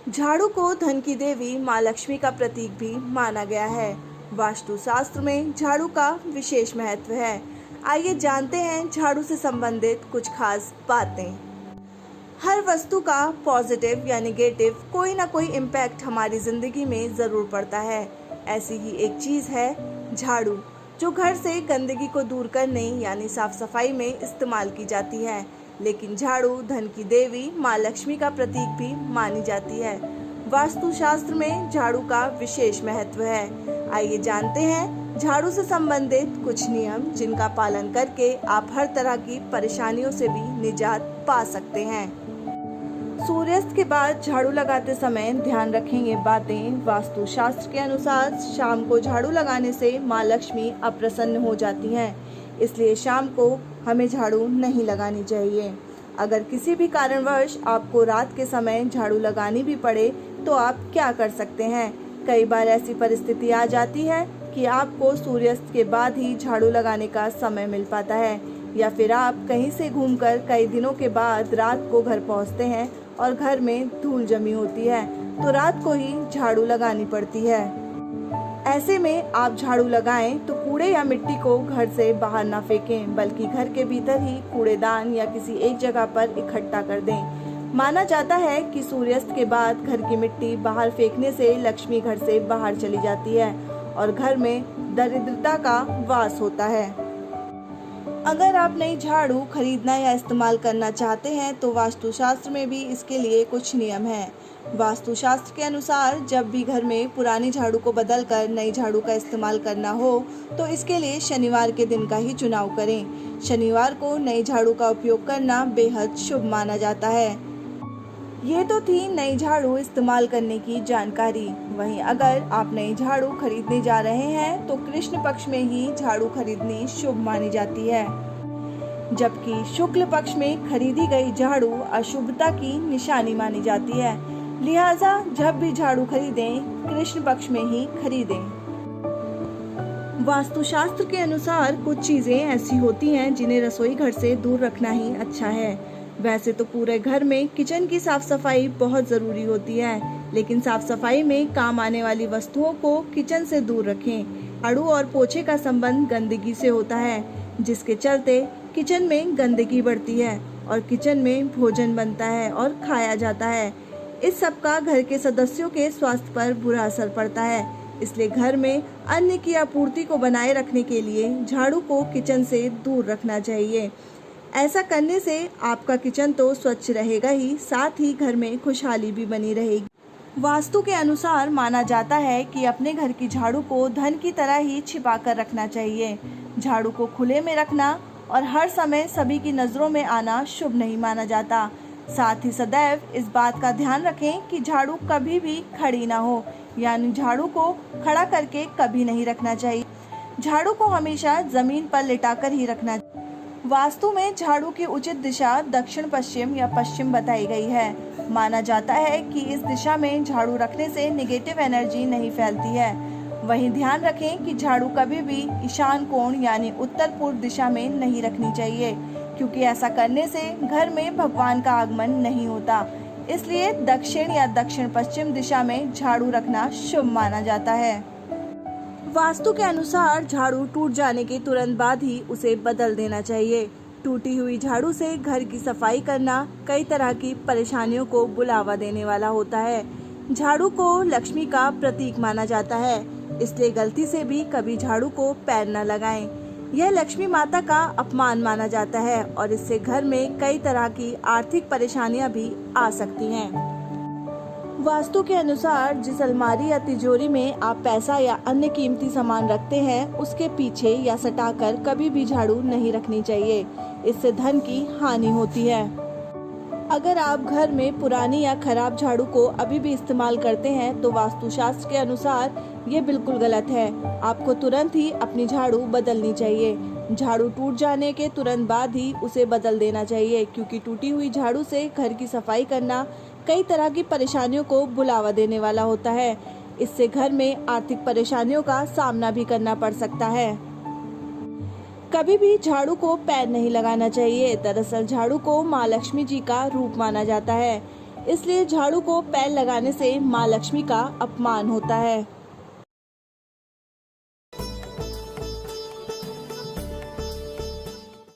झाड़ू को धन की देवी माँ लक्ष्मी का प्रतीक भी माना गया है। वास्तु शास्त्र में झाड़ू का विशेष महत्व है। आइए जानते हैं झाड़ू से संबंधित कुछ खास बातें। हर वस्तु का पॉजिटिव या नेगेटिव कोई ना कोई इम्पैक्ट हमारी जिंदगी में ज़रूर पड़ता है। ऐसी ही एक चीज़ है झाड़ू, जो घर से गंदगी को दूर करने यानी साफ सफाई में इस्तेमाल की जाती है। लेकिन झाड़ू धन की देवी माँ लक्ष्मी का प्रतीक भी मानी जाती है। वास्तुशास्त्र में झाड़ू का विशेष महत्व है। आइए जानते हैं झाड़ू से संबंधित कुछ नियम, जिनका पालन करके आप हर तरह की परेशानियों से भी निजात पा सकते हैं। सूर्यास्त के बाद झाड़ू लगाते समय ध्यान रखें ये बातें। वास्तुशास्त्र के अनुसार शाम को झाड़ू लगाने से माँ लक्ष्मी अप्रसन्न हो जाती हैं, इसलिए शाम को हमें झाड़ू नहीं लगानी चाहिए। अगर किसी भी कारणवश आपको रात के समय झाड़ू लगानी भी पड़े तो आप क्या कर सकते हैं। कई बार ऐसी परिस्थिति आ जाती है कि आपको सूर्यास्त के बाद ही झाड़ू लगाने का समय मिल पाता है, या फिर आप कहीं से घूमकर कई दिनों के बाद रात को घर पहुंचते हैं और घर में धूल जमी होती है, तो रात को ही झाड़ू लगानी पड़ती है। ऐसे में आप झाड़ू लगाएं तो कूड़े या मिट्टी को घर से बाहर ना फेंकें, बल्कि घर के भीतर ही कूड़ेदान या किसी एक जगह पर इकट्ठा कर दें। माना जाता है कि सूर्यास्त के बाद घर की मिट्टी बाहर फेंकने से लक्ष्मी घर से बाहर चली जाती है और घर में दरिद्रता का वास होता है। अगर आप नई झाड़ू खरीदना या इस्तेमाल करना चाहते हैं तो वास्तुशास्त्र में भी इसके लिए कुछ नियम हैं। वास्तुशास्त्र के अनुसार जब भी घर में पुरानी झाड़ू को बदलकर नई झाड़ू का इस्तेमाल करना हो तो इसके लिए शनिवार के दिन का ही चुनाव करें। शनिवार को नई झाड़ू का उपयोग करना बेहद शुभ माना जाता है। ये तो थी नई झाड़ू इस्तेमाल करने की जानकारी। वहीं अगर आप नई झाड़ू खरीदने जा रहे हैं तो कृष्ण पक्ष में ही झाड़ू खरीदनी शुभ मानी जाती है, जबकि शुक्ल पक्ष में खरीदी गई झाड़ू अशुभता की निशानी मानी जाती है। लिहाजा जब भी झाड़ू खरीदें कृष्ण पक्ष में ही खरीदें। वास्तुशास्त्र के अनुसार कुछ चीजें ऐसी होती हैं जिन्हें रसोई घर से दूर रखना ही अच्छा है। वैसे तो पूरे घर में किचन की साफ सफाई बहुत ज़रूरी होती है, लेकिन साफ सफाई में काम आने वाली वस्तुओं को किचन से दूर रखें। झाड़ू और पोछे का संबंध गंदगी से होता है, जिसके चलते किचन में गंदगी बढ़ती है और किचन में भोजन बनता है और खाया जाता है। इस सब का घर के सदस्यों के स्वास्थ्य पर बुरा असर पड़ता है। इसलिए घर में अन्न की आपूर्ति को बनाए रखने के लिए झाड़ू को किचन से दूर रखना चाहिए। ऐसा करने से आपका किचन तो स्वच्छ रहेगा ही, साथ ही घर में खुशहाली भी बनी रहेगी। वास्तु के अनुसार माना जाता है कि अपने घर की झाड़ू को धन की तरह ही छिपा कर रखना चाहिए। झाड़ू को खुले में रखना और हर समय सभी की नज़रों में आना शुभ नहीं माना जाता। साथ ही सदैव इस बात का ध्यान रखें कि झाड़ू कभी भी खड़ी ना हो, यानी झाड़ू को खड़ा करके कभी नहीं रखना चाहिए। झाड़ू को हमेशा जमीन पर लिटाकर ही रखना चाहिए। वास्तु में झाड़ू की उचित दिशा दक्षिण पश्चिम या पश्चिम बताई गई है। माना जाता है कि इस दिशा में झाड़ू रखने से नेगेटिव एनर्जी नहीं फैलती है। वहीं ध्यान रखें कि झाड़ू कभी भी ईशान कोण यानी उत्तर पूर्व दिशा में नहीं रखनी चाहिए, क्योंकि ऐसा करने से घर में भगवान का आगमन नहीं होता। इसलिए दक्षिण या दक्षिण पश्चिम दिशा में झाड़ू रखना शुभ माना जाता है। वास्तु के अनुसार झाड़ू टूट जाने के तुरंत बाद ही उसे बदल देना चाहिए। टूटी हुई झाड़ू से घर की सफाई करना कई तरह की परेशानियों को बुलावा देने वाला होता है। झाड़ू को लक्ष्मी का प्रतीक माना जाता है, इसलिए गलती से भी कभी झाड़ू को पैर न लगाएं। यह लक्ष्मी माता का अपमान माना जाता है और इससे घर में कई तरह की आर्थिक परेशानियां भी आ सकती हैं। वास्तु के अनुसार जिस अलमारी या तिजोरी में आप पैसा या अन्य कीमती सामान रखते हैं उसके पीछे या सटाकर कभी भी झाड़ू नहीं रखनी चाहिए, इससे धन की हानि होती है। अगर आप घर में पुरानी या खराब झाड़ू को अभी भी इस्तेमाल करते हैं तो वास्तुशास्त्र के अनुसार ये बिल्कुल गलत है। आपको तुरंत ही अपनी झाड़ू बदलनी चाहिए। झाड़ू टूट जाने के तुरंत बाद ही उसे बदल देना चाहिए, क्योंकि टूटी हुई झाड़ू से घर की सफाई करना कई तरह की परेशानियों को बुलावा देने वाला होता है। इससे घर में आर्थिक परेशानियों का सामना भी करना पड़ सकता है। कभी भी झाड़ू को पैर नहीं लगाना चाहिए। दरअसल झाड़ू को माँ लक्ष्मी जी का रूप माना जाता है। इसलिए झाड़ू को पैर लगाने से माँ लक्ष्मी का अपमान होता है।